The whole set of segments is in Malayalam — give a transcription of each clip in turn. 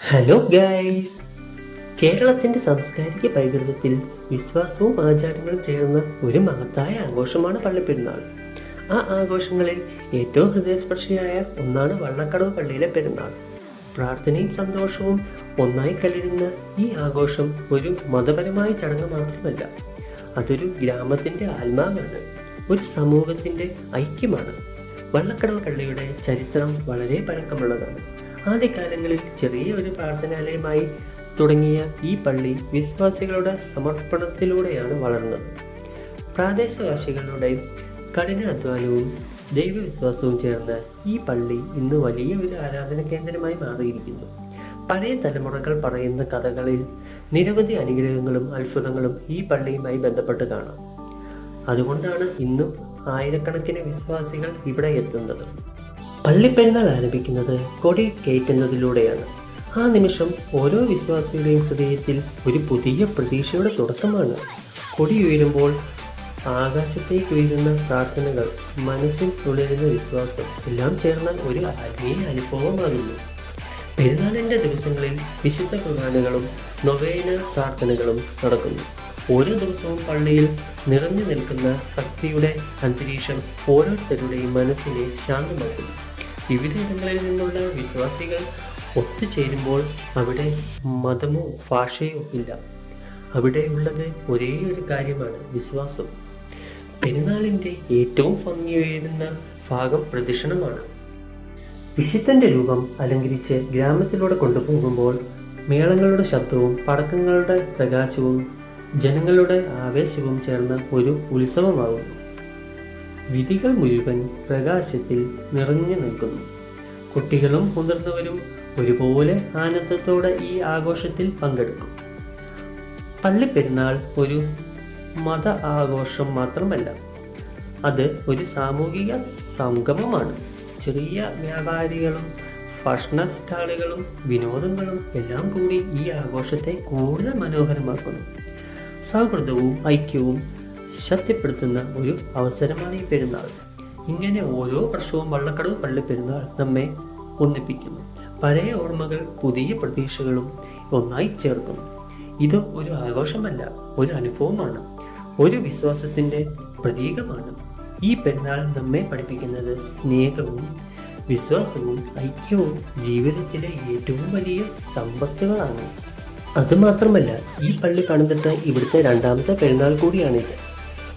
Hello guys. കേരളത്തിന്റെ സാംസ്കാരിക പൈതൃകത്തിൽ വിശ്വാസവും ആചാരങ്ങളും ചേർന്ന ഒരു മഹത്തായ ആഘോഷമാണ് പള്ളിപ്പെരുന്നാൾ. ആ ആഘോഷങ്ങളിൽ ഏറ്റവും ഹൃദയസ്പർശിയായ ഒന്നാണ് വള്ളക്കടവ് പള്ളിയിലെ പെരുന്നാൾ. പ്രാർത്ഥനയും സന്തോഷവും ഒന്നായി കലരുന്ന ഈ ആഘോഷം ഒരു മതപരമായ ചടങ്ങ് മാത്രമല്ല, അതൊരു ഗ്രാമത്തിന്റെ ആത്മാവാണ്, ഒരു സമൂഹത്തിന്റെ ഐക്യമാണ്. വള്ളക്കടവ് പള്ളിയുടെ ചരിത്രം വളരെ പഴക്കമുള്ളതാണ്. ആദ്യകാലങ്ങളിൽ ചെറിയ ഒരു പ്രാർത്ഥനാലയമായി തുടങ്ങിയ ഈ പള്ളി വിശ്വാസികളുടെ സമർപ്പണത്തിലൂടെയാണ് വളർന്നത്. പ്രാദേശവാസികളുടെ കഠിനാധ്വാനവും ദൈവവിശ്വാസവും ചേർന്ന് ഈ പള്ളി ഇന്ന് വലിയ ഒരു ആരാധന കേന്ദ്രമായി മാറിയിരിക്കുന്നു. പഴയ തലമുറകൾ പറയുന്ന കഥകളിൽ നിരവധി അനുഗ്രഹങ്ങളും അത്ഭുതങ്ങളും ഈ പള്ളിയുമായി ബന്ധപ്പെട്ട് കാണാം. അതുകൊണ്ടാണ് ഇന്നും ആയിരക്കണക്കിന് വിശ്വാസികൾ ഇവിടെ എത്തുന്നത്. പള്ളിപ്പെരുന്നാൾ ആരംഭിക്കുന്നത് കൊടി കയറ്റുന്നതിലൂടെയാണ്. ആ നിമിഷം ഓരോ വിശ്വാസിയുടെയും ഹൃദയത്തിൽ ഒരു പുതിയ പ്രതീക്ഷയുടെ തുടക്കമാണ്. കൊടി ഉയരുമ്പോൾ ആകാശത്തേക്ക് ഉയരുന്ന പ്രാർത്ഥനകൾ, മനസ്സിൽ തുളരുന്ന വിശ്വാസം എല്ലാം ചേർന്ന ഒരു ആത്മീയ അനുഭവമാകുന്നു. പെരുന്നാളിൻ്റെ ദിവസങ്ങളിൽ വിശുദ്ധ കുർബാനകളും നൊവേന പ്രാർത്ഥനകളും നടക്കുന്നു. ഓരോ ദിവസവും പള്ളിയിൽ നിറഞ്ഞു നിൽക്കുന്ന ഭക്തിയുടെ അന്തരീക്ഷം ഓരോരുത്തരുടെയും മനസ്സിനെ ശാന്തമാക്കുന്നു. വിവിധയിടങ്ങളിൽ നിന്നുള്ള വിശ്വാസികൾ ഒത്തുചേരുമ്പോൾ അവിടെ മതമോ ഭാഷയോ ഇല്ല. അവിടെ ഉള്ളത് ഒരേ ഒരു കാര്യമാണ്, വിശ്വാസം. പെരുന്നാളിൻ്റെ ഏറ്റവും ഭംഗിയുയരുന്ന ഭാഗം പ്രദക്ഷിണമാണ്. വിശുദ്ധന്റെ രൂപം അലങ്കരിച്ച് ഗ്രാമത്തിലൂടെ കൊണ്ടുപോകുമ്പോൾ മേളങ്ങളുടെ ശബ്ദവും പടക്കങ്ങളുടെ പ്രകാശവും ജനങ്ങളുടെ ആവേശവും ചേർന്ന ഒരു ഉത്സവമാകുന്നു. വിധികൾ മുഴുവൻ പ്രകാശത്തിൽ നിറഞ്ഞു നിൽക്കുന്നു. കുട്ടികളും മുതിർന്നവരും ഒരുപോലെ ആനന്ദത്തോടെ ഈ ആഘോഷത്തിൽ പങ്കെടുക്കും. പള്ളിപ്പെരുന്നാൾ ഒരു മത ആഘോഷം മാത്രമല്ല, അത് ഒരു സാമൂഹിക സംഗമമാണ്. ചെറിയ വ്യാപാരികളും ഭക്ഷണ സ്റ്റാളുകളും വിനോദങ്ങളും എല്ലാം കൂടി ഈ ആഘോഷത്തെ കൂടുതൽ മനോഹരമാക്കുന്നു. സൗഹൃദവും ഐക്യവും ശക്തിപ്പെടുത്തുന്ന ഒരു അവസരമാണ് ഈ പെരുന്നാൾ. ഇങ്ങനെ ഓരോ വർഷവും വള്ളക്കടവ് പള്ളിപ്പെരുന്നാൾ നമ്മെ ഒന്നിപ്പിക്കുന്നു. പഴയ ഓർമ്മകൾ പുതിയ പ്രതീക്ഷകളും ഒന്നായി ചേർക്കുന്നു. ഇത് ഒരു ആഘോഷമല്ല, ഒരു അനുഭവമാണ്, ഒരു വിശ്വാസത്തിന്റെ പ്രതീകമാണ്. ഈ പെരുന്നാൾ നമ്മെ പഠിപ്പിക്കുന്നത് സ്നേഹവും വിശ്വാസവും ഐക്യവും ജീവിതത്തിലെ ഏറ്റവും വലിയ സമ്പത്തുകളാണ്. അതുമാത്രമല്ല, ഈ പള്ളി പണിതിട്ട് ഇവിടുത്തെ രണ്ടാമത്തെ പെരുന്നാൾ കൂടിയാണിത്.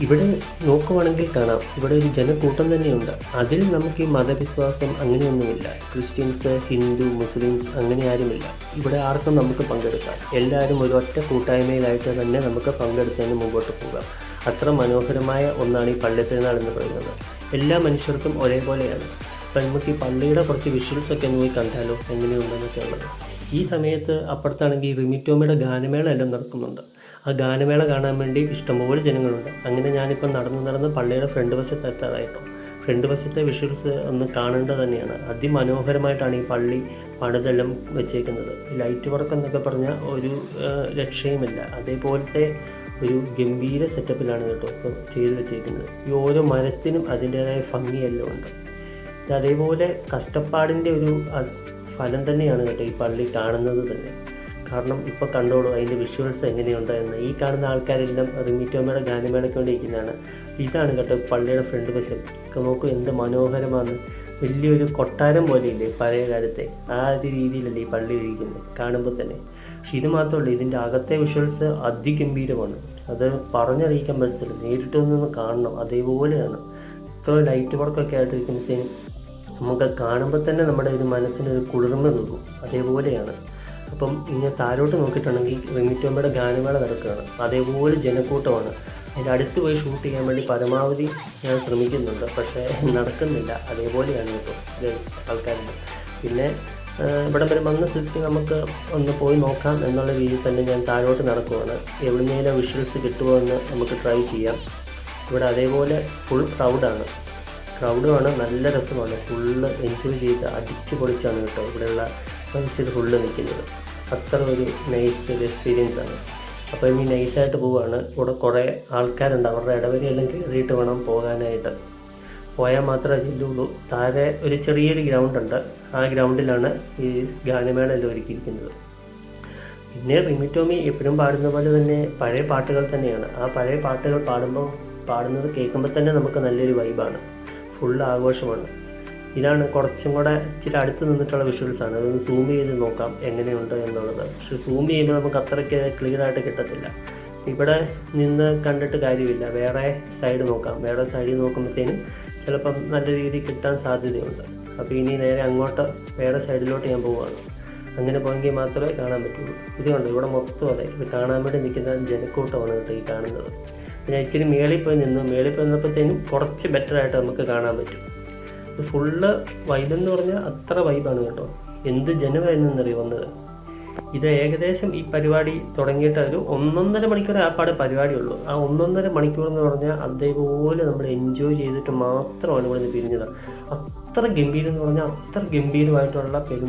ഇവിടെ നോക്കുവാണെങ്കിൽ കാണാം, ഇവിടെ ഒരു ജനക്കൂട്ടം തന്നെയുണ്ട്. അതിൽ നമുക്ക് ഈ മതവിശ്വാസം അങ്ങനെയൊന്നുമില്ല. ക്രിസ്ത്യൻസ്, ഹിന്ദു, മുസ്ലിംസ് അങ്ങനെ ആരുമില്ല. ഇവിടെ ആർക്കും നമുക്ക് പങ്കെടുക്കാം. എല്ലാവരും ഒരു ഒറ്റ കൂട്ടായ്മയിലായിട്ട് തന്നെ നമുക്ക് പങ്കെടുത്തതിന് മുമ്പോട്ട് പോകാം. അത്ര മനോഹരമായ ഒന്നാണ് ഈ പള്ളിപ്പെരുന്നാൾ എന്ന് പറയുന്നത്. എല്ലാ മനുഷ്യർക്കും ഒരേപോലെയാണ്. അപ്പം നമുക്ക് ഈ പള്ളിയുടെ കുറച്ച് വിഷ്വൽസൊക്കെ പോയി കണ്ടാലോ എങ്ങനെയുണ്ടെന്നൊക്കെ ഉള്ളത്. ഈ സമയത്ത് അപ്പുറത്താണെങ്കിൽ റിമിറ്റോമയുടെ ഗാനമേള എല്ലാം നടക്കുന്നുണ്ട്. ആ ഗാനമേള കാണാൻ വേണ്ടി ഇഷ്ടംപോലെ ജനങ്ങളുണ്ട്. അങ്ങനെ ഞാനിപ്പം നടന്ന് പള്ളിയുടെ ഫ്രണ്ട് വശത്ത് എത്താറായിട്ടോ. ഫ്രണ്ട് വശത്തെ വിഷ്വൽസ് ഒന്ന് കാണേണ്ടത് തന്നെയാണ്. അതിമനോഹരമായിട്ടാണ് ഈ പള്ളി പണിതെല്ലാം വെച്ചേക്കുന്നത്. ലൈറ്റ് വർക്ക് എന്നൊക്കെ പറഞ്ഞാൽ ഒരു രക്ഷയുമില്ല. അതേപോലത്തെ ഒരു ഗംഭീര സെറ്റപ്പിലാണ് കേട്ടോ ഇപ്പോൾ ചെയ്തു വെച്ചേക്കുന്നത്. ഈ ഓരോ മരത്തിനും അതിൻ്റേതായ ഭംഗിയെല്ലാം ഉണ്ട്. അതേപോലെ കഷ്ടപ്പാടിൻ്റെ ഒരു ഫലം തന്നെയാണ് കേട്ടോ ഈ പള്ളി കാണുന്നത് തന്നെ. കാരണം ഇപ്പോൾ കണ്ടോളൂ അതിൻ്റെ വിഷ്വൽസ് എങ്ങനെയുണ്ട് എന്ന്. ഈ കാണുന്ന ആൾക്കാരെല്ലാം റിമിറ്റോമയുടെ ഗാനമേളയ്ക്ക് വേണ്ടി ഇരിക്കുന്നതാണ്. ഇതാണ് കേട്ടോ പള്ളിയുടെ ഫ്രണ്ട് വശം. നോക്കൂ എന്ത് മനോഹരമാണ്. വലിയൊരു കൊട്ടാരം പോലെയില്ലേ പഴയ കാലത്തെ, ആ ഒരു രീതിയിലല്ലേ ഈ പള്ളി ഇരിക്കുന്നത് കാണുമ്പോൾ തന്നെ. പക്ഷെ ഇത് മാത്രമല്ല, ഇതിൻ്റെ അകത്തെ വിഷ്വൽസ് അതിഗംഭീരമാണ്. അത് പറഞ്ഞറിയിക്കാൻ പറ്റത്തില്ല, നേരിട്ട് ഒന്ന് കാണണം. അതേപോലെയാണ്. ഇത്ര ലൈറ്റ് വർക്കൊക്കെ ആയിട്ടിരിക്കുമ്പോഴത്തേനും നമുക്ക് കാണുമ്പോൾ തന്നെ നമ്മുടെ ഒരു മനസ്സിനൊരു കുളിർമ തോന്നും. അതേപോലെയാണ്. അപ്പം ഇങ്ങനെ താഴോട്ട് നോക്കിയിട്ടുണ്ടെങ്കിൽ റിമിറ്റോമയുടെ ഗാനമേള നടക്കുകയാണ്. അതേപോലെ ജനക്കൂട്ടമാണ്. അതിൻ്റെ അടുത്ത് പോയി ഷൂട്ട് ചെയ്യാൻ വേണ്ടി പരമാവധി ഞാൻ ശ്രമിക്കുന്നുണ്ട്, പക്ഷേ നടക്കുന്നില്ല. അതേപോലെയാണ് കേട്ടോ ആൾക്കാരുടെ. പിന്നെ ഇവിടെ വരെ വന്ന സ്ഥിതിക്ക് നമുക്ക് ഒന്ന് പോയി നോക്കാം എന്നുള്ള രീതിയിൽ തന്നെ ഞാൻ താഴോട്ട് നടക്കുവാണ്. എവിടുന്നേലും വിഷ്വൽസ് കിട്ടുമോ എന്ന് നമുക്ക് ട്രൈ ചെയ്യാം. ഇവിടെ അതേപോലെ ഫുൾ ക്രൗഡുമാണ്, നല്ല രസമാണ്. ഫുള്ള് എൻജോയ് ചെയ്ത് അടിച്ച് പൊളിച്ചാണ് കേട്ടോ ഇവിടെയുള്ള മനുഷ്യർ ഫുള്ള് നിൽക്കുന്നത്. അത്ര ഒരു നൈസ് ഒരു എക്സ്പീരിയൻസ് ആണ്. അപ്പോൾ ഇനി നൈസായിട്ട് പോവുകയാണ്. ഇവിടെ കുറേ ആൾക്കാരുണ്ട്, അവരുടെ ഇടവരെയെല്ലാം കയറിയിട്ട് വേണം പോകാനായിട്ട്. പോയാൽ മാത്രമേ ചെല്ലുള്ളൂ. താഴെ ഒരു ചെറിയൊരു ഗ്രൗണ്ടുണ്ട്, ആ ഗ്രൗണ്ടിലാണ് ഈ ഗാനമേളയെല്ലാം ഒരുക്കിയിരിക്കുന്നത്. പിന്നെ റിമി ടോമി എപ്പോഴും പാടുന്ന പോലെ തന്നെ പഴയ പാട്ടുകൾ തന്നെയാണ്. ആ പഴയ പാട്ടുകൾ പാടുന്നത് കേൾക്കുമ്പോൾ തന്നെ നമുക്ക് നല്ലൊരു വൈബാണ്, ഫുൾ ആഘോഷമാണ്. ഇതാണ് കുറച്ചും കൂടെ ഇച്ചിരി അടുത്ത് നിന്നിട്ടുള്ള വിഷ്വൽസാണ്. അതൊന്ന് സൂം ചെയ്ത് നോക്കാം എങ്ങനെയുണ്ട് എന്നുള്ളത്. പക്ഷെ സൂം ചെയ്യുമ്പോൾ നമുക്ക് അത്രയ്ക്ക് ക്ലിയർ ആയിട്ട് കിട്ടത്തില്ല. ഇവിടെ നിന്ന് കണ്ടിട്ട് കാര്യമില്ല, വേറെ സൈഡ് നോക്കാം. വേറെ സൈഡിൽ നോക്കുമ്പോഴത്തേനും ചിലപ്പം നല്ല രീതിയിൽ കിട്ടാൻ സാധ്യതയുണ്ട്. അപ്പോൾ ഇനി നേരെ അങ്ങോട്ട് വേറെ സൈഡിലോട്ട് ഞാൻ പോവുകയാണ്. അങ്ങനെ പോയെങ്കിൽ മാത്രമേ കാണാൻ പറ്റുള്ളൂ. ഇതുകൊണ്ട് ഇവിടെ മൊത്തം അതെ, ഇത് കാണാൻ വേണ്ടി നിൽക്കുന്ന ജനക്കൂട്ടമാണ് കേട്ടോ ഈ കാണുന്നത്. ഞാൻ ഇച്ചിരി മേളിൽ പോയി നിന്നപ്പോഴത്തേനും കുറച്ച് ബെറ്ററായിട്ട് നമുക്ക് കാണാൻ പറ്റും. ഇത് ഫുള്ള് വൈബെന്ന് പറഞ്ഞാൽ അത്ര വൈബാണ് കേട്ടോ. എന്ത് ജനമായിരുന്നറിയോ വന്നത്. ഇത് ഏകദേശം ഈ പരിപാടി തുടങ്ങിയിട്ട് ഒരു 1.5 മണിക്കൂർ ആപ്പാട് പരിപാടിയുള്ളൂ. ആ 1.5 മണിക്കൂർ എന്ന് പറഞ്ഞാൽ അതേപോലെ നമ്മൾ എൻജോയ് ചെയ്തിട്ട് മാത്രമാണ് ഇവിടെ നിന്ന് പിരിഞ്ഞത്. അത്ര ഗംഭീരം എന്ന് പറഞ്ഞാൽ അത്ര ഗംഭീരമായിട്ടുള്ള